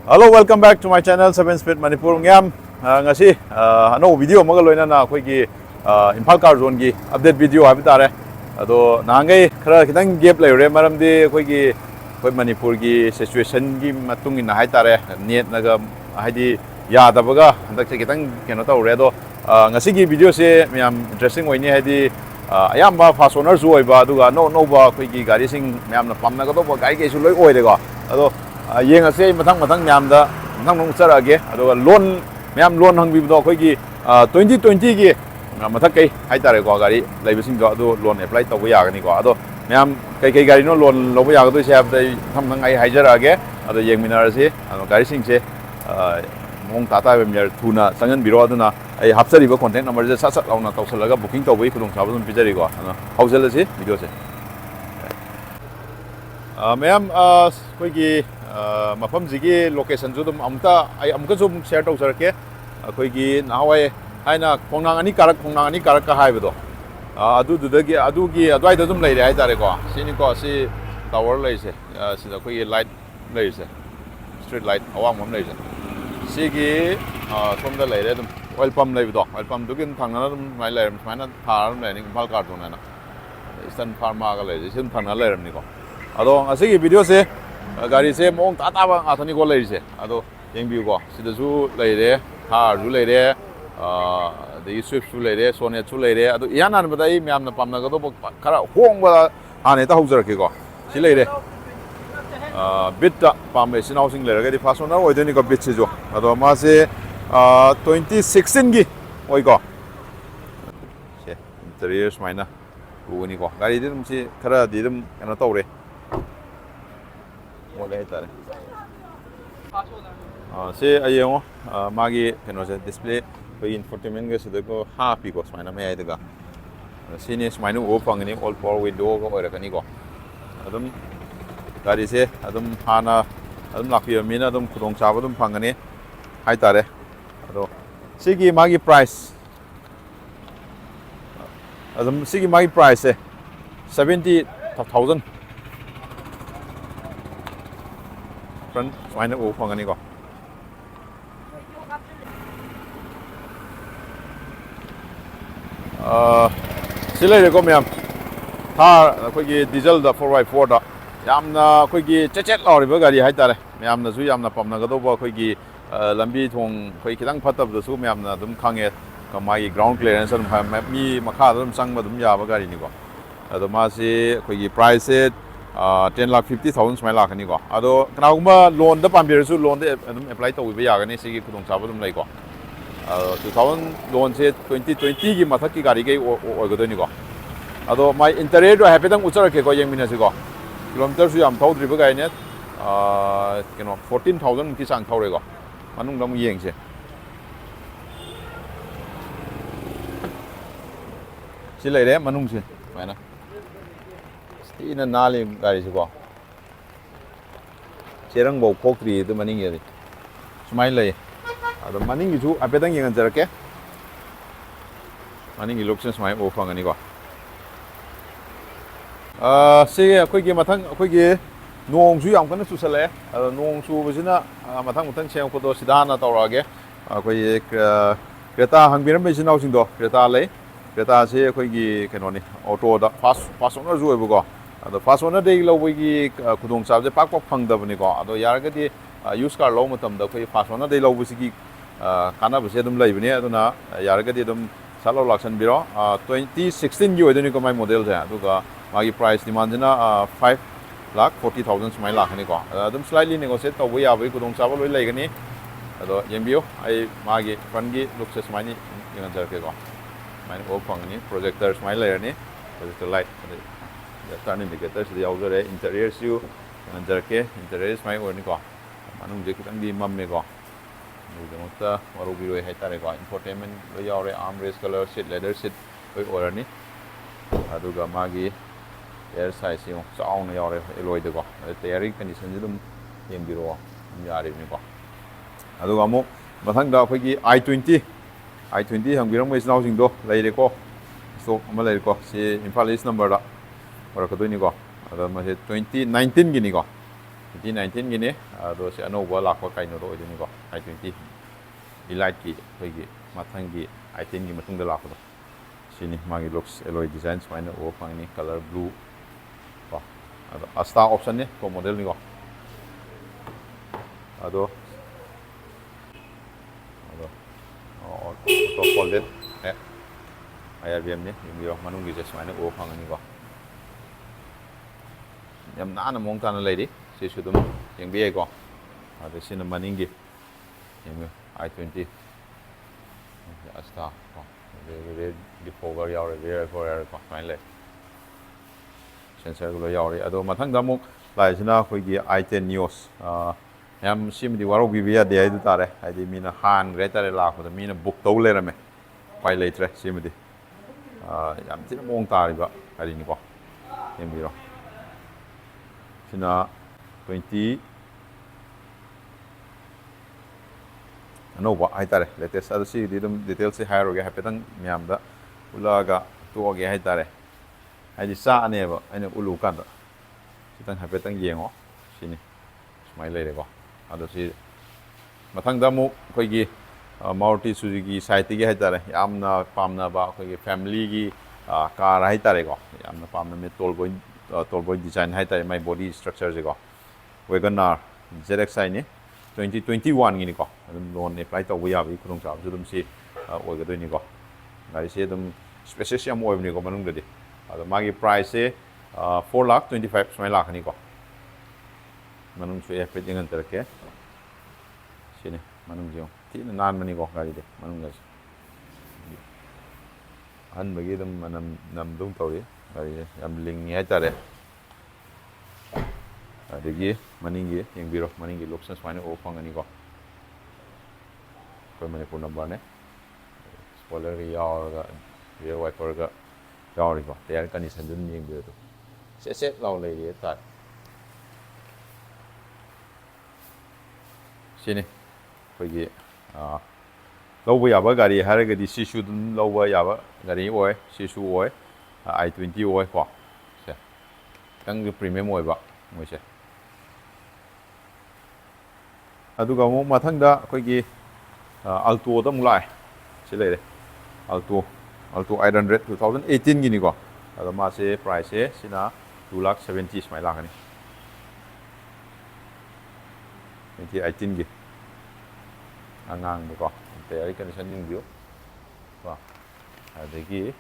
Hello, welcome back to my channel 7 Speed Manipur Myam. Ngasi ano video maga loina na khoi gi Imphal car zone gi update video habi tare. Ado nangai khara kitang gap lai re maram di khoi gi khoi Manipur gi situation gi matung in hai tare net naga haidi ya da baga handak se kitang keno ta ure do ngasi gi video se myam interesting oini haidi ayamba fast owner zu oiba aduga no ba khoi gi gari sing myam na pamna ga do ba gai ge su loi oi de go ado yeng ase mathang myam da nang nong chara ge ado loan myam loan hang bi do khoi gi 2020 gi mathak kai hai tare go gari lai bising do ado loan apply to ga ya ga ni go ado myam kai gari no loan lo ba ya ga do se ab dai tham nang ai hai jara ge ado yeng minar se ado gari sing se mong tata be mer thuna sangan biro aduna ai hapsari ba contact number je sat launa tawsalaga booking to bai khudong sabun pijari go hausel se video se myam khoi gi mafam jigi location ju dum amta ai amka zum share to sarke khoi gi nahawai haina khongnang ani karak ka haibedo adu dudagi adu gi adwai da zum lai re hai tare ko sini ko si tower lai se sida khoi light lai se street light awang mom lai se sigi somda lai re dum oil pump lai do oil pump dugin thangna dum mai lai mana thar lai ni Imphal car zone na Eastern Pharma ga lai sim thangna lai ram ni ko ado asigi video se gari se mong tata ba athani ko lai se ado yengbi ko sida su lai re thar ju lai re the swift su lai re sonia su lai re ado yanan ba dai myam na pamna ga do khara hong ba ane ta haujar ke ko si lai re bit ta pam sin housing lai ga di fasona oi deni ko bit se jo ado ma se 2016 gi oi ko se interior maina ru ni ko gari din si khara di dum ana to re Mulai tare. Se ayengo magi keno se display ko infotainment ge se ko happy ko smaina me ai daga. Sini smaina o pangani all four window ko ora kani ko. Adum gari se adum hana adum lakpi mina adum khudong chaba adum phangani hai tare. Ado sigi magi price adum sigi magi price se 70,000 front smaina o phangani ko silai re ko myam thar khoi gi diesel da 4x4 da yamna khoi gi chet lauri ba gari hai tare myam na su yamna pamna ga do ba khoi gi lambi thong khoi kitang phatab da su myam na dum khange kamai ground clearance dum mi makha dum sang ba dum ya ba gari ni ko ado ma se khoi gi price 10,50,000 smai lakh ni ko ado knaugma loan da pambir su loan de apply to wi ya ga ni sigi khudong chaba dum lai ko 2000 loan se 2020 gi mathak ki gari ge o ga do ni ko ado mai interest do happy dang uchar ke ko yeng mina se ko kilometer su yam thaudri ba gai ne keno 14,000 ki sang thaure ko manung dam yeng se silai re manung se mai na ina nali gari se ko cherang bo phokri du maning yeri sumai lai ado maning gi chu apedang yang jarake maning gi location sumai o phangani ko se khoi gi mathang khoi gi nong su yam kana chu sale ado nong su bisina mathang sem ko do sidana tawrage khoi kreta hangbiram bisina using do kreta lai kreta se khoi gi kenoni auto da fast owner zu ebo ko ado fast owner dei lo gi khudong chab je pak phang da bani ko ado yar ga di use car lo matam da khoi fast owner dei lo bu gi kana bu se dum lai bani aduna yar ga di dum salo Laksinbiro 2016 gi odeni ko mai model ja aduga magi price demand na 5,40,000 smai lakh ni ko adum slightly negotiate to bu ya bu khudong chab loi lai ga ni ado yembio ai magi front gi look se smai ni ngan jar ke ko mai o phang ni projector smai lai ni projector light the turn indicators the outer interior su anjar ke interior mai or ni ko manung je kitang di mam me ko ni demota waru biro hai tare ko infotainment lo yaore armrest color seat leather seat oi or ni aduga magi air size yo chaung yaore eloi de ko tayari condition ji dum yem biro yari ni ko aduga mo mathang da khoi gi i20 hang birang mai snaw jing do lai re ko so ma lai ko si Imphal is number da ora ko do ni ko ada ma 2019 gini ko 2019 gini ado si anova lakpa kaino do idini ko i20 elite ki khoi mathang gi i10 gi matung da lakpa do sini magi looks alloy design smaina o pangni color blue ko ado asta option ne ko model ni ko ado auto folded IRBM ni yung manung gi smaina o pangni ko yam na mong tan lady si sudum yang biye ko ado sina maningi yung i20 asta ko di fogar yaore rear for ko finally sensor gulo yaore ado mathang da muk lai sina khoi gi i10 news yam sim di waro bi biya de ai du tare ai di mina han re tare la ko mina book to le rame pai le tre sim di yam tin mong tari ba ai ni ko em biro sina 20 anova haitare latest ado si di dum details si hire ge hapetang myam da ulaga to ge haitare ai di sa ane ba ane ulu kan da sitang hapetang yengo sini smile le ko ado si mathang da mu khoi gi Maruti Suzuki site ge haitare yamna pamna ba khoi gi family gi car haitare ko yamna pamna me tolboy design haitare my body structure je ko Wagoner ZXi ni 2021 gini ko adum loan apply tawba yabi khurung cha judum si oigadoi ni ko gari se dum spaces yam oibni ko manung dadi ado magi price se 4,25,000 smai lakh ni ko manung se FP jingan terke sini manung jio ti nan mani ko gari de manung gas an bagi dum manam nam dum tawri gari yam ling ni tare adigi maningi yang biro maningi lopsan smaine o pangani ko ko mane ko number ne spoiler yaor ga rear wiper ga yaori ko air condition dun yang biro set law le ye tat sini ko gi lawba yaba gari haraga di sisu dun lawba yaba gari oi sisu oi i20 oi ko se tang premium oi ba moi se aduga mo mathangda akoigi alto da mulai silere alto 800 2018 gini ko ado ma se price se sina 2,70,000 smai lakh ani 2018 gi angang ko te ai condition ding bio wa adagi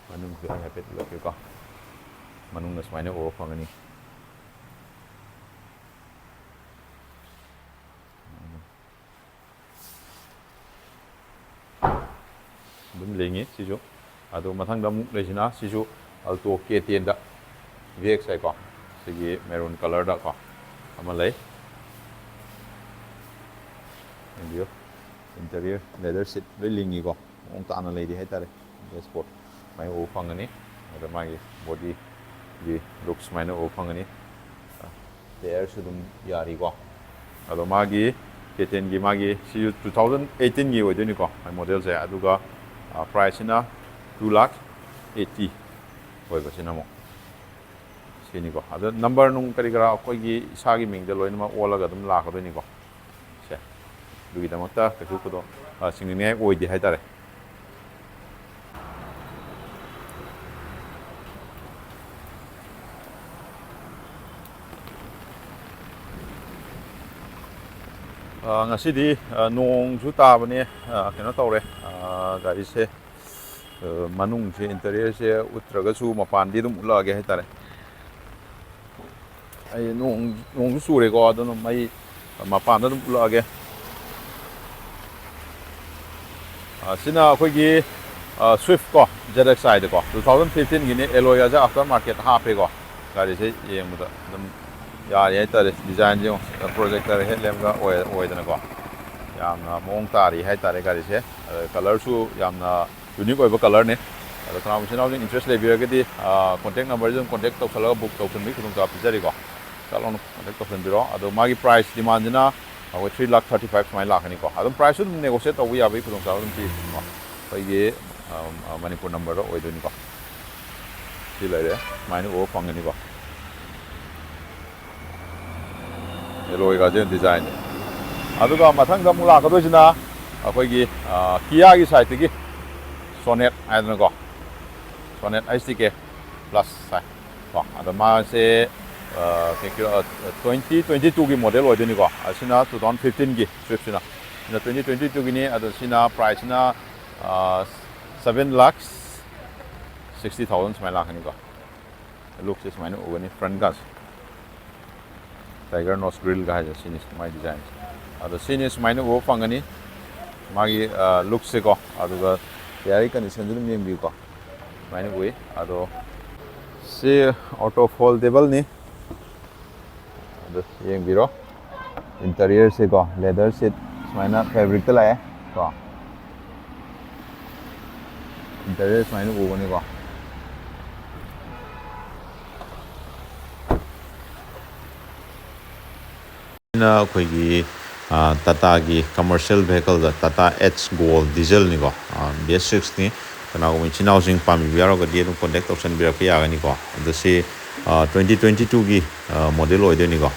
manung ku ai hapet lo ko manung na smai ne o phangani dum lengi sisu ado mathang da muk lesina sisu alto K10 da VXi ko sigi maroon color da ko amalai indio interior leather seat lingi ko ong ta na lady haitare sport mai o phangani ada magi body gi looks mai na o phangani there sudum yari ko ado magi K10 gi magi sisu 2018 gi odini ko mai model se aduga price na 2,80,000 oiba sinamo sini ko ada number nung kari kara koi gi isagi ming de loina ma olaga dum la ka doni ko se dugi da mata ka su ko do singni ne oi di haitare ngasidi nong su ta bane kena tawre gari se manung se interior se utraga su mapan di dum ulage haitare ai nong su re ko adon mai mapan dum ulage sina khoi gi Swift ko ZXi de ko 2015 gini alloy aja after market ha pe ko gari se yeng mu da dum yari haitare design jo projector headlamp ga oi dana ko yamna mong tari haitare gari se color su yamna unique oiba color ne ado tram sin housing interest le bira gedi contact number jong contact to sala book to sun mi khung ta pijari ko salon contact to sun biro ado magi price demand na 3,35,000 smai lakh ni ko ado price su negotiate to ya bi khung ta dum ti ko pai ge manipur number oi do ni ko si lai re mai ni o phang ni ko ꯑꯦꯂꯣꯏꯒꯁꯦ design ꯑꯗꯨꯒ ꯃꯊꯪꯗ ꯑꯃꯨꯛ ꯂꯥꯛꯀꯗꯣꯏꯁꯤꯅ ꯑꯩꯈꯣꯏꯒꯤ ꯀꯤꯌꯥꯒꯤ ꯁꯥꯏꯠꯇꯒꯤ Sonet ꯍꯥꯏꯗꯅꯀꯣ Sonet HTK plus ꯍꯥꯏ ꯀꯣ ꯑꯗꯣ ꯃꯥꯁꯦ 2022ꯒꯤ ꯃꯣꯗꯦꯜ ꯑꯣꯏꯗꯣꯏꯅꯤꯀꯣ ꯑꯁꯤꯅ 2015ꯒꯤ ꯁ꯭ꯋꯤꯐꯁꯤꯅ 2022ꯒꯤꯅꯤ ꯑꯗꯣ ꯁꯤꯅ ꯄ꯭ꯔꯥꯏꯁꯁꯤꯅ 7,60,000 ꯁꯨꯃꯥꯏꯅ ꯂꯥꯛꯀꯅꯤꯀꯣ ꯂꯨꯛꯁꯦ ꯁꯨꯃꯥꯏꯅ ꯎꯒꯅꯤ ꯐ꯭ꯔꯟꯠꯒꯥꯁꯦ टाइगर नोज ग्रिल का है सीनी माय डिजाइन अदो सीनी सुमाइना वो फंगनी मागी लुक से को अदुगा यारी कंडीशन दुम येंबी को माइना वे अदो से ऑटो फोल्डेबल नि अदो येंबिरो इंटीरियर से को लेदर सीट सुमाइना फैब्रिक त लाए को इंटीरियर सुमाइना उगनी को अखोगी टाटागी commercial vehicle Tata H gold diesel निको BS6 नि कनागुम चिनाउसिंग पामी बियारोगदि अदुम कॉन्टैक्ट ऑप्शन बिरक यागनिको अदसि 2022 गी मॉडल ओइदनिको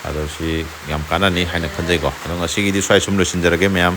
अदसि याम कानानि हाइना खंजैको अदुगा सिगिदि स्वाइ सुम लोसिनजरगे मैम